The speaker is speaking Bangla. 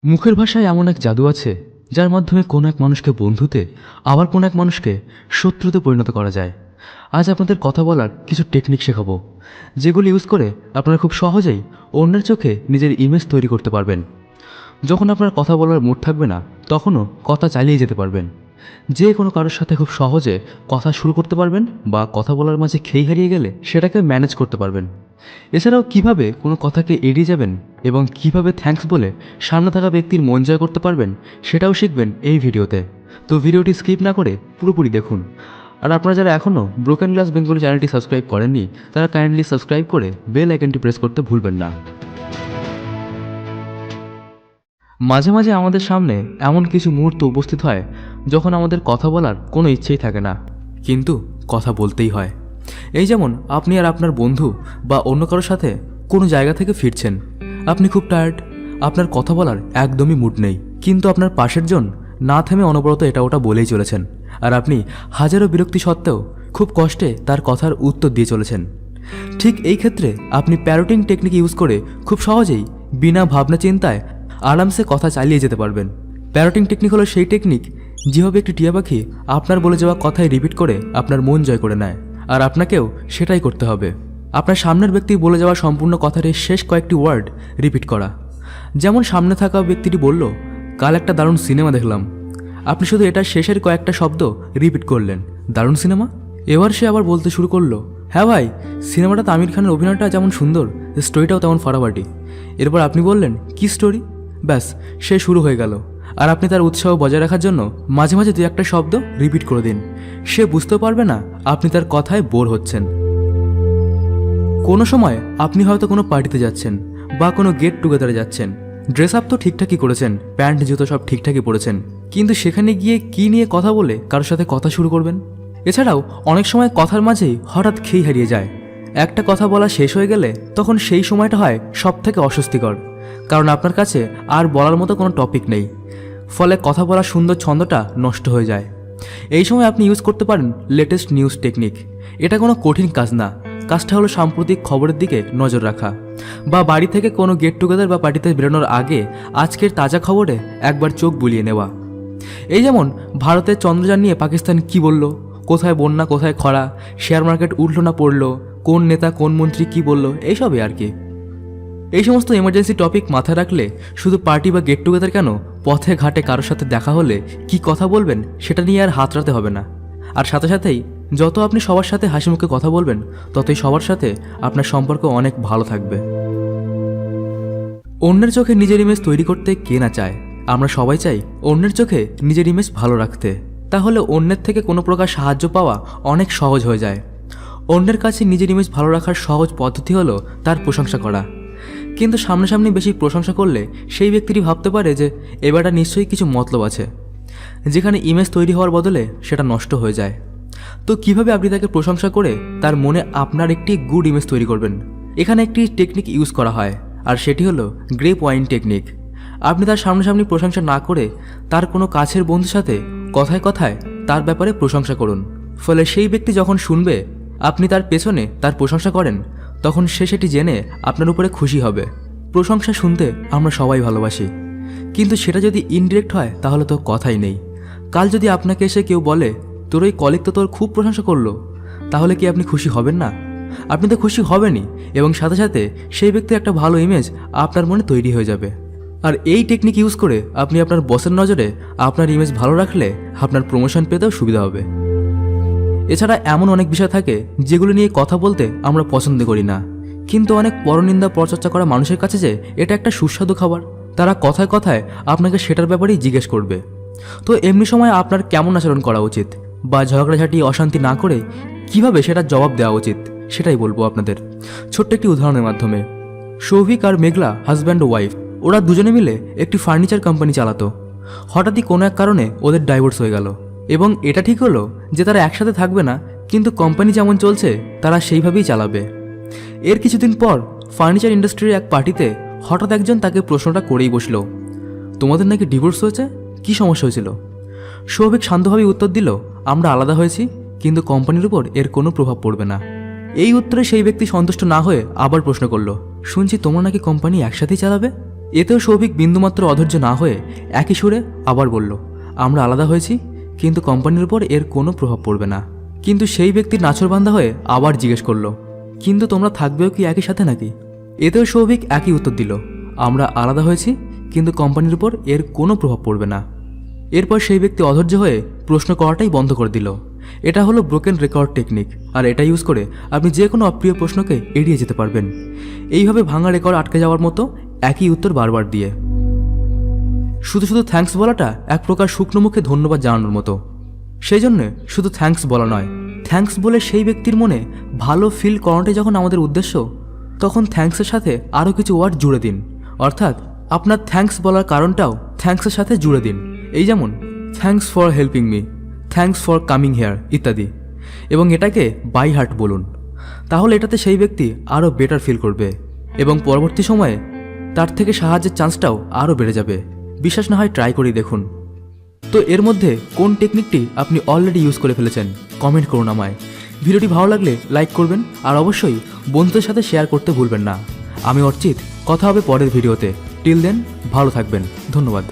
মুখের ভাষায় এমন এক জাদু আছে যার মাধ্যমে কোনো এক মানুষকে বন্ধুতে আবার কোনো এক মানুষকে শত্রুতে পরিণত করা যায়। আজ আপনাদের কথা বলার কিছু টেকনিক শেখাবো, যেগুলো ইউজ করে আপনারা খুব সহজেই অন্যের চোখে নিজের ইমেজ তৈরি করতে পারবেন। যখন আপনার কথা বলার মুড থাকবে না, তখনও কথা চালিয়ে যেতে পারবেন। যে কোনো কারোর সাথে খুব সহজে কথা শুরু করতে পারবেন, বা কথা বলার মাঝে খেই হারিয়ে গেলে সেটাকে ম্যানেজ করতে পারবেন। এছাড়াও কিভাবে কোনো কথাকে এড়িয়ে যাবেন এবং কিভাবে থ্যাঙ্কস বলে সামনে থাকা ব্যক্তির মন জয় করতে পারবেন, সেটাও শিখবেন এই ভিডিওতে। তো ভিডিওটি স্কিপ না করে পুরোপুরি দেখুন। আর আপনারা যারা এখনও ব্রোকেন গ্লাস বেঙ্গলি চ্যানেলটি সাবস্ক্রাইব করেননি, তারা কাইন্ডলি সাবস্ক্রাইব করে বেল আইকনটি প্রেস করতে ভুলবেন না। মাঝে মাঝে আমাদের সামনে এমন কিছু মুহূর্ত উপস্থিত হয় যখন আমাদের কথা বলার কোনো ইচ্ছেই থাকে না, কিন্তু কথা বলতেই হয়। এই যেমন আপনি আর আপনার বন্ধু বা অন্য কারোর সাথে কোনো জায়গা থেকে ফিরছেন। আপনি খুব টায়ার্ড, আপনার কথা বলার একদমই মুড নেই, কিন্তু আপনার পাশের জন না থেমে অনবরত এটা ওটা বলেই চলেছেন, আর আপনি হাজারো বিরক্তি সত্ত্বেও খুব কষ্টে তার কথার উত্তর দিয়ে চলেছেন। ঠিক এই ক্ষেত্রে আপনি প্যারোটিং টেকনিক ইউজ করে খুব সহজেই বিনা ভাবনা চিন্তায় আরামসে কথা চালিয়ে যেতে পারবেন। প্যারোটিং টেকনিক হলো সেই টেকনিক যেভাবে একটি টিয়া পাখি আপনার বলে যাওয়া কথাই রিপিট করে আপনার মন জয় করে নেয়, আর আপনাকেও সেটাই করতে হবে। আপনার সামনের ব্যক্তি বলে যাওয়া সম্পূর্ণ কথাটির শেষ কয়েকটি ওয়ার্ড রিপিট করা। যেমন সামনে থাকা ব্যক্তিটি বলল, কাল একটা দারুণ সিনেমা দেখলাম। আপনি শুধু এটার শেষের কয়েকটা শব্দ রিপিট করলেন, দারুণ সিনেমা। এবার সে আবার বলতে শুরু করলো, হ্যাঁ ভাই, সিনেমাটাতে আমির খানের অভিনয়টা যেমন সুন্দর, স্টোরিটাও তেমন ফাটাফাটি। এরপর আপনি বললেন, কি স্টোরি? ব্যাস, সে শুরু হয়ে গেল। আর আপনি তার উৎসাহ বজায় রাখার জন্য মাঝে মাঝে দু একটা শব্দ রিপিট করে দিন। সে বুঝতে পারবে না আপনি তার কথায় বোর হচ্ছেন। কোনো সময় আপনি হয়তো কোনো পার্টিতে যাচ্ছেন বা কোনো গেট টুগেদারে যাচ্ছেন। ড্রেস আপ তো ঠিকঠাকই করেছেন, প্যান্ট জুতো সব ঠিকঠাকই পরেছেন, কিন্তু সেখানে গিয়ে কি নিয়ে কথা বলে কারোর সাথে কথা শুরু করবেন? এছাড়াও অনেক সময় কথার মাঝেই হঠাৎ খেই হারিয়ে যায়। একটা কথা বলা শেষ হয়ে গেলে তখন সেই সময়টা হয় সব থেকে অস্বস্তিকর, কারণ আপনার কাছে আর বলার মতো কোনো টপিক নেই। ফলে কথা বলার সুন্দর ছন্দটা নষ্ট হয়ে যায়। এই সময় আপনি ইউজ করতে পারেন লেটেস্ট নিউজ টেকনিক। এটা কোনো কঠিন কাজ না, কাজটা হলো সাম্প্রতিক খবরের দিকে নজর রাখা, বা বাড়ি থেকে কোনো গেট টুগেদার বা পার্টিতে বেরোনোর আগে আজকের তাজা খবরে একবার চোখ বুলিয়ে নেওয়া। এই যেমন ভারতের চন্দ্রযান নিয়ে পাকিস্তান কি বলল, কোথায় বন্যা কোথায় খরা, শেয়ার মার্কেট উঠল না পড়লো, কোন নেতা কোন মন্ত্রী কি বলল, এইসবই আর কি। এই সমস্ত এমার্জেন্সি টপিক মাথায় রাখলে শুধু পার্টি বা গেট টুগেদার কেন, পথে ঘাটে কারোর সাথে দেখা হলে কি কথা বলবেন সেটা নিয়ে আর হাতড়াতে হবে না। আর সাথে সাথেই যত আপনি সবার সাথে হাসি মুখে কথা বলবেন, ততই সবার সাথে আপনার সম্পর্ক অনেক ভালো থাকবে। অন্যের চোখে নিজের ইমেজ তৈরি করতে কে না চায়? আমরা সবাই চাই অন্যের চোখে নিজের ইমেজ ভালো রাখতে। তাহলে অন্যের থেকে কোনো প্রকার সাহায্য পাওয়া অনেক সহজ হয়ে যায়। অন্যের কাছে নিজের ইমেজ ভালো রাখার সহজ পদ্ধতি হলো তার প্রশংসা করা। কিন্তু সামনাসামনি বেশি প্রশংসা করলে সেই ব্যক্তিটি ভাবতে পারে যে এবারটা নিশ্চয়ই কিছু মতলব আছে, যেখানে ইমেজ তৈরি হওয়ার বদলে সেটা নষ্ট হয়ে যায়। তো কিভাবে আপনি তাকে প্রশংসা করে তার মনে আপনার একটি গুড ইমেজ তৈরি করবেন? এখানে একটি টেকনিক ইউজ করা হয়, আর সেটি হলো গ্রেপ ওয়াইন টেকনিক। আপনি তার সামনাসামনি প্রশংসা না করে তার কোনো কাছের বন্ধুর সাথে কথায় কথায় তার ব্যাপারে প্রশংসা করুন। ফলে সেই ব্যক্তি যখন শুনবে আপনি তার পেছনে তার প্রশংসা করেন, তখন সে সেটি জেনে আপনার উপরে খুশি হবে। প্রশংসা শুনতে আমরা সবাই ভালোবাসি, কিন্তু সেটা যদি ইনডিরেক্ট হয় তাহলে তো কথাই নেই। কাল যদি আপনাকে এসে কেউ বলে, তোর ওই কলিগ তো তোর খুব প্রশংসা করলো, তাহলে কি আপনি খুশি হবেন না? আপনি তো খুশি হবেনই, এবং সাথে সাথে সেই ব্যক্তির একটা ভালো ইমেজ আপনার মনে তৈরি হয়ে যাবে। আর এই টেকনিক ইউজ করে আপনি আপনার বসের নজরে আপনার ইমেজ ভালো রাখলে আপনার প্রমোশন পেতেও সুবিধা হবে। এছাড়া এমন অনেক বিষয় থাকে যেগুলো নিয়ে কথা বলতে আমরা পছন্দ করি না, কিন্তু অনেক পরনিন্দা পরচর্চা করা মানুষের কাছে যে এটা একটা সুস্বাদু খাবার, তারা কথায় কথায় আপনাকে সেটার ব্যাপারেই জিজ্ঞেস করবে। তো এমনি সময় আপনার কেমন আচরণ করা উচিত, বা ঝগড়াঝাটি অশান্তি না করে কিভাবে সেটার জবাব দেওয়া উচিত, সেটাই বলবো আপনাদের ছোট্ট একটি উদাহরণের মাধ্যমে। সৌভিক আর মেঘলা হাজব্যান্ড ও ওয়াইফ, ওরা দুজনে মিলে একটি ফার্নিচার কোম্পানি চালাতো। হঠাৎই কোনো এক কারণে ওদের ডাইভোর্স হয়ে গেল, এবং এটা ঠিক হলো যে তারা একসাথে থাকবে না, কিন্তু কোম্পানি যেমন চলছে তারা সেইভাবেই চালাবে। এর কিছুদিন পর ফার্নিচার ইন্ডাস্ট্রির এক পার্টিতে হঠাৎ একজন তাকে প্রশ্নটা করেই বসলো, তোমাদের নাকি ডিভোর্স হয়েছে, কি সমস্যা হয়েছিল? সৌভিক শান্তভাবেই উত্তর দিল, আমরা আলাদা হয়েছি, কিন্তু কোম্পানির উপর এর কোনো প্রভাব পড়বে না। এই উত্তরে সেই ব্যক্তি সন্তুষ্ট না হয়ে আবার প্রশ্ন করলো, শুনছি তোমরা নাকি কোম্পানি একসাথেই চালাবে? এতেও সৌভিক বিন্দুমাত্র অধৈর্য না হয়ে একই সুরে আবার বলল, আমরা আলাদা হয়েছি, কিন্তু কোম্পানির উপর এর কোনো প্রভাব পড়বে না। কিন্তু সেই ব্যক্তির নাছোড়বান্দা হয়ে আবার জিজ্ঞেস করলো, কিন্তু তোমরা থাকবেও কি একই সাথে নাকি? এতেও সৌভিক একই উত্তর দিল, আমরা আলাদা হয়েছি, কিন্তু কোম্পানির উপর এর কোনো প্রভাব পড়বে না। এরপর সেই ব্যক্তি অধৈর্য হয়ে প্রশ্ন করাটাই বন্ধ করে দিল। এটা হলো ব্রোকেন রেকর্ড টেকনিক, আর এটা ইউজ করে আপনি যে কোনো অপ্রিয় প্রশ্নকে এড়িয়ে যেতে পারবেন, এইভাবে ভাঙা রেকর্ড আটকে যাওয়ার মতো একই উত্তর বারবার দিয়ে। শুধু শুধু থ্যাঙ্কস বলাটা এক প্রকার শুকনো মুখে ধন্যবাদ জানানোর মতো। সেই জন্য শুধু থ্যাঙ্কস বলা নয়, থ্যাঙ্কস বলে সেই ব্যক্তির মনে ভালো ফিল করানোটাই যখন আমাদের উদ্দেশ্য, তখন থ্যাঙ্কসের সাথে আরও কিছু ওয়ার্ড জুড়ে দিন। অর্থাৎ আপনার থ্যাঙ্কস বলার কারণটাও থ্যাঙ্কসের সাথে জুড়ে দিন। এই যেমন thanks for helping me, thanks for coming here ইত্যাদি, এবং এটাকে বাই হার্ট বলুন। তাহলে এটাতে সেই ব্যক্তি আরও বেটার ফিল করবে এবং পরবর্তী সময়ে তার থেকে সাহায্যের চান্সটাও আরও বেড়ে যাবে। বিশ্বাস না হয় ট্রাই করেই দেখুন। তো এর মধ্যে কোন টেকনিকটি আপনি অলরেডি ইউজ করে ফেলেছেন কমেন্ট করুন আমায়। ভিডিওটি ভালো লাগলে লাইক করবেন, আর অবশ্যই বন্ধুদের সাথে শেয়ার করতে ভুলবেন না। আমি অর্চিত, কথা হবে পরের ভিডিওতে। টিল দেন ভালো থাকবেন, ধন্যবাদ।